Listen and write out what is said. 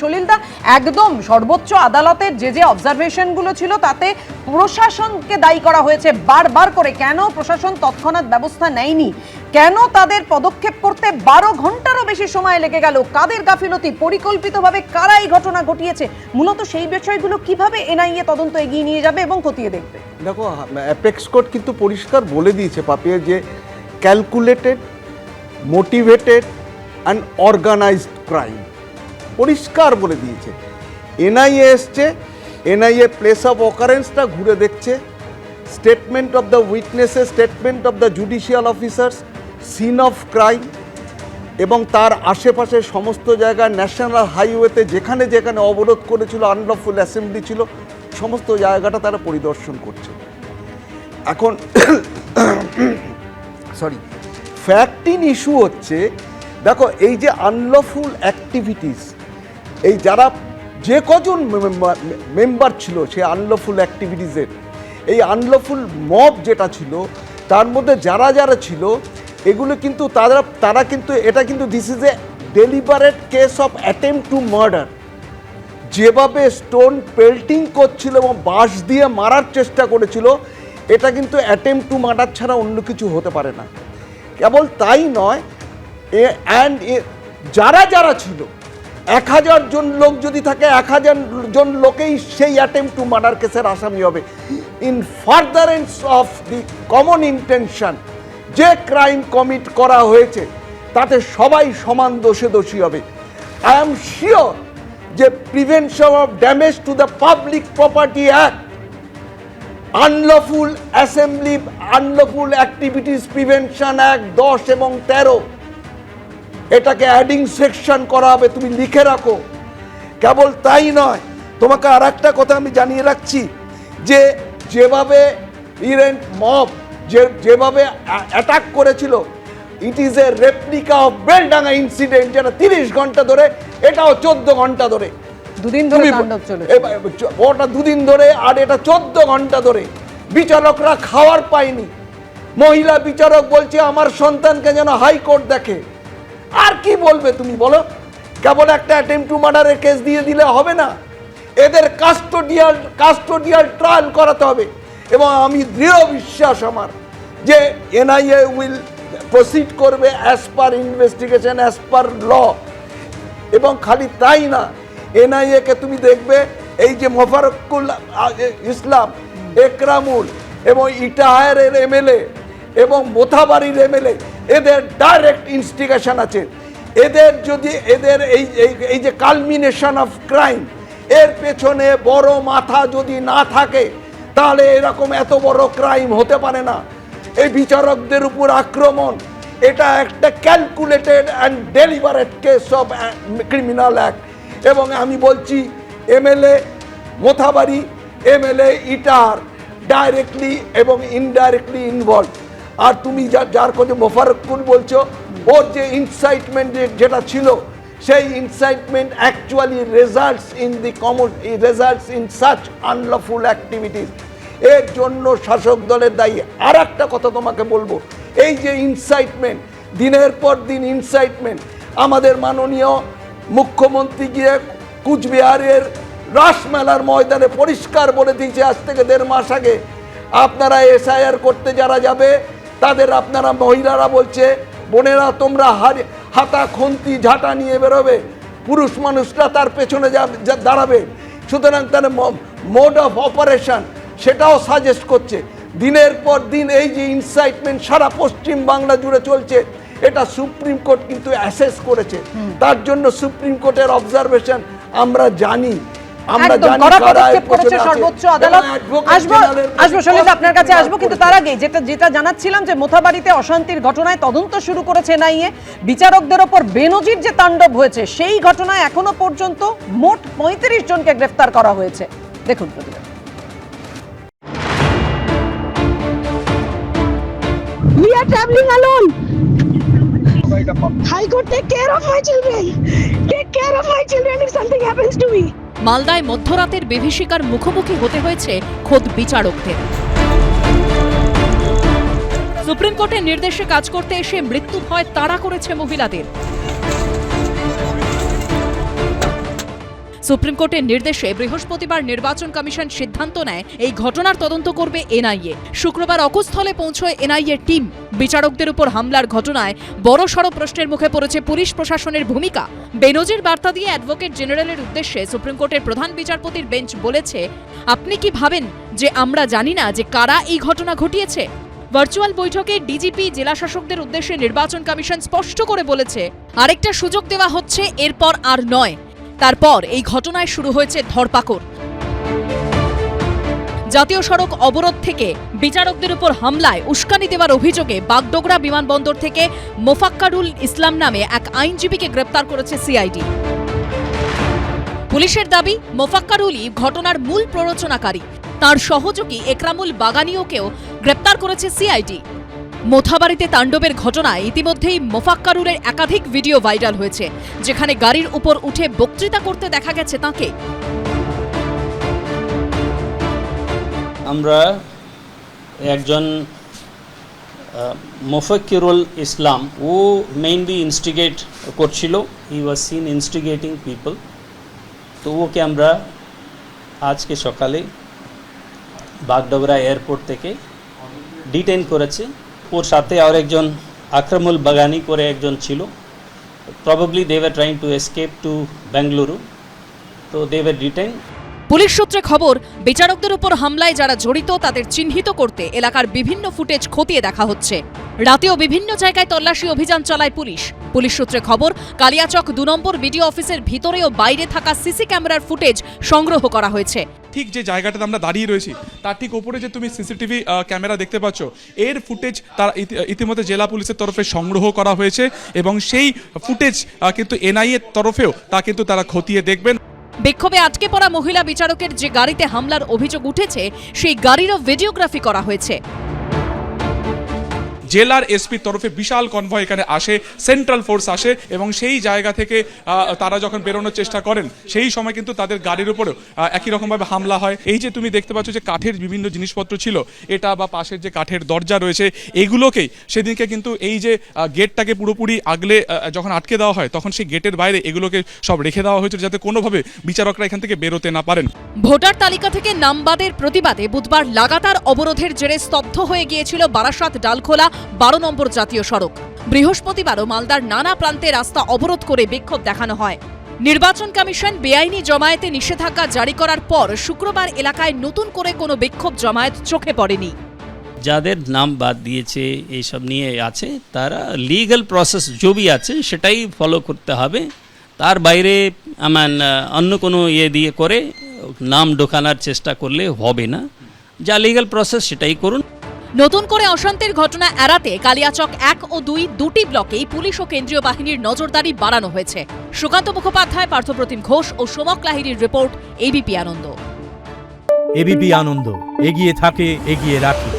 সলিলদা, একদম সর্বোচ্চ আদালতের যে অবজারভেশনগুলো ছিল তাতে প্রশাসনকে দায়ী করা হয়েছে বারবার করে। কেন প্রশাসন তৎক্ষণাৎ ব্যবস্থা নেয়নি? কেন তাদের পদক্ষেপ করতে 12 ঘন্টারও বেশি সময় লেগে গেল? কাদের গাফিলতি? পরিকল্পিতভাবে কারা এই ঘটনা ঘটিয়েছে? মূলত সেই বিষয়গুলো কিভাবে এনআইএ তদন্ত এগিয়ে নিয়ে যাবে এবং খতিয়ে দেখবে? দেখো, অ্যাপেক্স কোর্ট কিন্তু পরিষ্কার বলে দিয়েছে পাপিয়া যে calculated, motivated and organised crime, পরিষ্কার বলে দিয়েছে। এনআইএ এসছে, এনআইএ প্লেস অফ অকারেন্সটা ঘুরে দেখছে, statement of the witnesses, statement of the judicial officers, scene of crime এবং তার আশেপাশে সমস্ত জায়গায় ন্যাশনাল হাইওয়েতে যেখানে যেখানে অবরোধ করেছিল, আনলফুল অ্যাসেম্বলি ছিল, সমস্ত জায়গাটা তারা পরিদর্শন করছে। এখন ফ্যাক্ট ইন ইস্যু হচ্ছে, দেখো এই যে আনলফুল অ্যাক্টিভিটিস, এই যারা যে কজন মেম্বার ছিল সেই আনলফুল অ্যাক্টিভিটিসের, এই আনলফুল মব যেটা ছিল তার মধ্যে যারা যারা ছিল এগুলো কিন্তু তারা কিন্তু এটা কিন্তু this is a deliberate case of attempt to murder. যেভাবে স্টোন পেল্টিং করছিল এবং বাঁশ দিয়ে মারার চেষ্টা করেছিল, এটা কিন্তু অ্যাটেম্পট টু মার্ডার ছাড়া অন্য কিছু হতে পারে না। কেবল তাই নয়, যারা যারা ছিল 1000 জন লোক যদি থাকে, 1000 জন লোকেই সেই অ্যাটেম্পট টু মার্ডার কেসের আসামি হবে। In furtherance of the common intention যে ক্রাইম কমিট করা হয়েছে তাতে সবাই সমান দোষী হবে। আই এম শিওর যে prevention of damage to the public property act, unlawful assembly, unlawful activities prevention act 10 এবং 13, এটাকে অ্যাডিং সেকশন করা হবে, তুমি লিখে রাখো। কেবল তাই নয়, তোমাকে আর একটা কথা আমি জানিয়ে রাখছি যে যেভাবে ইরেন্ট মব যেভাবে অ্যাটাক করেছিল, it is a replica of Beldanga incident, যেটা 30 ঘন্টা ধরে, এটাও 14 ঘন্টা ধরে, দুদিন ধরে তাণ্ডব চলেছে। ওটা 2 দিন ধরে, আর এটা 14 ঘন্টা ধরে। বিচারকরা খাওয়ার পায়নি। মহিলা বিচারক বলছে আমার সন্তানকে যেন হাইকোর্ট দেখে। আর কি বলবে তুমি বলো? কেবল একটা অ্যাটেম্পট টু মার্ডারের কেস দিয়ে দিলে হবে না, এদের কাস্টোডিয়াল ট্রায়াল করাতে হবে। এবং আমি দৃঢ় বিশ্বাস আমার যে এনআইএ উইল প্রসিড করবে as per investigation, as per law. এবং খালি তাই না, এনআইএ কে তুমি দেখবে এই যে মোফারকুল ইসলাম, একরামুল এবং ইটাহারের এমএলএ এবং মোথাবাড়ির এমএলএ, এদের ডাইরেক্ট ইনস্টিগেশন আছে। এদের যদি এই যে কালমিনেশন অফ ক্রাইম, এর পেছনে বড় মাথা যদি না থাকে তাহলে এরকম এত বড় ক্রাইম হতে পারে না। এই বিচারকদের উপর আক্রমণ, এটা একটা calculated and deliberate case of criminal act. এবং আমি বলছি MLA Mothabari, MLA Itahar directly এবং ইনডাইরেক্টলি ইনভলভ। আর তুমি যার কথা মোফারকুল বলছো, ওর যে ইনসাইটমেন্ট যেটা ছিল, সেই incitement actually results in such unlawful activities. এর জন্য শাসক দলের দায়ী। আর একটা কথা তোমাকে বলবো, এই যে ইনসাইটমেন্ট, দিনের পর দিন ইনসাইটমেন্ট, আমাদের মাননীয় মুখ্যমন্ত্রী গিয়ে কুচবিহারের রাসমেলার ময়দানে পরিষ্কার বলে দিয়েছে আজ থেকে 1.5 মাস আগে, আপনারা এসআইআর করতে যারা যাবে তাদের আপনারা মহিলারা বলছে, বোনেরা তোমরা হাতা খুন্তি ঝাঁটা নিয়ে বেরোবে, পুরুষ মানুষরা তার পেছনে দাঁড়াবে। সুতরাং তার মোড অফ অপারেশন সেটাও সাজেস্ট করছে। দিনের পর দিন এই যে ইনসাইটমেন্ট সারা পশ্চিম বাংলা জুড়ে চলছে, এটা সুপ্রিম কোর্ট কিন্তু অ্যাসেস করেছে। তার জন্য সুপ্রিম কোর্টের অবজারভেশন আমরা জানি, আমরা জানি পদক্ষেপ করেছে সর্বোচ্চ আদালত। আসবো সলিল, আপনার কাছে আসবো, কিন্তু তার আগে যেটা জানাচ্ছিলাম যে মোথাবাড়িতে অশান্তির ঘটনায় তদন্ত শুরু করেছে এনআইএ। বিচারকদের ওপর বেনজির যে তাণ্ডব হয়েছে, সেই ঘটনায় এখনো পর্যন্ত মোট 35 জনকে গ্রেফতার করা হয়েছে। দেখুন প্রতিবেদন। We are traveling alone. High Court, take care of my children. Take care of my children if something happens to me. মালদায় মধ্যরাতের বিভীষিকার মুখোমুখি হতে হয়েছে খোদ বিচারকদের। সুপ্রিম কোর্টের নির্দেশে কাজ করতে এসে মৃত্যু ভয় তাড়া করেছে মহিলাদের। সুপ্রিম কোর্টের নির্দেশে বৃহস্পতিবার নির্বাচন কমিশন সিদ্ধান্ত নেয় এই ঘটনার তদন্ত করবে এনআইএ। শুক্রবার অকুস্থলে পৌঁছয় এনআইএ টিম। বিচারকদের উপর হামলার ঘটনায় বড়সড় প্রশ্নের মুখে পড়েছে পুলিশ প্রশাসনের ভূমিকা। বেনজির বার্তা দিয়ে অ্যাডভোকেট জেনারেলের উদ্দেশ্যে সুপ্রিম কোর্টের প্রধান বিচারপতির বেঞ্চ বলেছে, আপনি কি ভাবেন যে আমরা জানি না যে কারা এই ঘটনা ঘটিয়েছে? ভার্চুয়াল বৈঠকে ডিজিপি জেলা শাসকদের উদ্দেশ্যে নির্বাচন কমিশন স্পষ্ট করে বলেছে, আরেকটা সুযোগ দেওয়া হচ্ছে, এরপর আর নয়। তারপর এই ঘটনায় শুরু হয়েছে ধরপাকড়। জাতীয় সড়ক অবরোধ থেকে বিচারকদের উপর হামলায় উস্কানি দেওয়ার অভিযোগে বাগডোগরা বিমানবন্দর থেকে মোফাক্কারুল ইসলাম নামে এক আইনজীবীকে গ্রেপ্তার করেছে সিআইডি। পুলিশের দাবি, মোফাক্কারুলই ঘটনার মূল প্ররোচনাকারী। তার সহযোগী একরামুল বাগানিওকেও গ্রেপ্তার করেছে সিআইডি। মোথাবাড়িতে তাণ্ডবের ঘটনায় ইতিমধ্যেই মোফাক্কারুলের একাধিক ভিডিও ভাইরাল হয়েছে, যেখানে গাড়ির উপর উঠে বক্তৃতা করতে দেখা গেছে তাকে। আমরা একজন মোফাক্কিরুল ইসলাম, ও মেইনলি ইনস্টিগেট করছিল, হি ওয়াজ সিন ইনস্টিগেটিং পিপল। তো ওকে আমরা আজকে সকালে বাগডোগরা এয়ারপোর্ট থেকে ডিটেইন করেছে। ওর সাথে আর একজন আকরামুল বাগানি করে একজন ছিল। Probably they were trying to escape to Bengaluru, তো দে ওয়ার ডিটেইন। পুলিশ সূত্রে খবর, বিচারকদের উপর হামলায় যারা জড়িত তাদের চিহ্নিত করতে এলাকার বিভিন্ন ফুটেজ খতিয়ে দেখা হচ্ছে। রাতেও বিভিন্ন জায়গায় তল্লাশি অভিযান চালায় পুলিশ। পুলিশ সূত্রে খবর, কালিয়াচক ২ নম্বর বিডিও অফিসের ভিতরে ও বাইরে থাকা সিসি ক্যামেরার ফুটেজ সংগ্রহ করা হয়েছে। ঠিক যে জায়গাটাতে আমরা দাঁড়িয়ে রয়েছি তার ঠিক ওপরে যে তুমি সিসিটিভি ক্যামেরা দেখতে পাচ্ছ, এর ফুটেজ তার ইতিমধ্যে জেলা পুলিশের তরফে সংগ্রহ করা হয়েছে এবং সেই ফুটেজ কিন্তু এনআইএ তরফেও তা কিন্তু তারা খতিয়ে দেখবেন। বিক্ষোভে আটকে পড়া মহিলা বিচারকের যে গাড়িতে হামলার অভিযোগ উঠেছে, সেই গাড়িরও ভিডিওগ্রাফি করা হয়েছে। জেলার এসপির তরফে বিশাল কনভয় এখানে আসে, সেন্ট্রাল ফোর্স আসে এবং সেই জায়গা থেকে তারা যখন বেরোনোর চেষ্টা করেন সেই সময় কিন্তু তাদের গাড়ির উপরেও একই রকমভাবে হামলা হয়। এই যে তুমি দেখতে পাচ্ছ যে কাঠের বিভিন্ন জিনিসপত্র ছিল, এটা বা পাশের যে কাঠের দরজা রয়েছে, এগুলোকেই সেদিনকে কিন্তু এই যে গেটটাকে পুরোপুরি আগলে যখন আটকে দেওয়া হয়, তখন সেই গেটের বাইরে এগুলোকে সব রেখে দেওয়া হয়েছিল যাতে কোনোভাবে বিচারকরা এখান থেকে বেরোতে না পারেন। ভোটার তালিকা থেকে নাম বাদের প্রতিবাদে বুধবার লাগাতার অবরোধের জেরে স্তব্ধ হয়ে গিয়েছিল বারাসাত ডালখোলা ১২ নম্বর জাতীয় সড়ক। বৃহস্পতিবারও মালদার নানা প্রান্তে রাস্তা অবরোধ করে বিক্ষোভ দেখানো হয়। নির্বাচন কমিশন বেআইনি জমায়েতে নিষেধাজ্ঞা জারি করার পর শুক্রবার এলাকায় নতুন করে কোনো বিক্ষোভ জমায়েত চোখে পড়েনি। যাদের নাম বাদ দিয়েছে এইসব নিয়ে আছে, তারা লিগ্যাল প্রসেস জবি আছে সেটাই ফলো করতে হবে। তার বাইরে অন্য কোনো দিয়ে করে নাম ঢোকানোর চেষ্টা করলে হবে না। যা লিগ্যাল প্রসেস সেটাই করুন। নতুন করে অশান্তির ঘটনা এড়াতে কালিয়াচক ১ ও ২ দুটি ব্লকেই পুলিশ ও কেন্দ্রীয় বাহিনীর নজরদারি বাড়ানো হয়েছে। সুকান্ত মুখোপাধ্যায়, পার্থপ্রতিম ঘোষ ও সোমক লাহিড়ীর রিপোর্ট, এবিপি আনন্দ। এবিপি আনন্দ, এগিয়ে থাকে, এগিয়ে রাখে।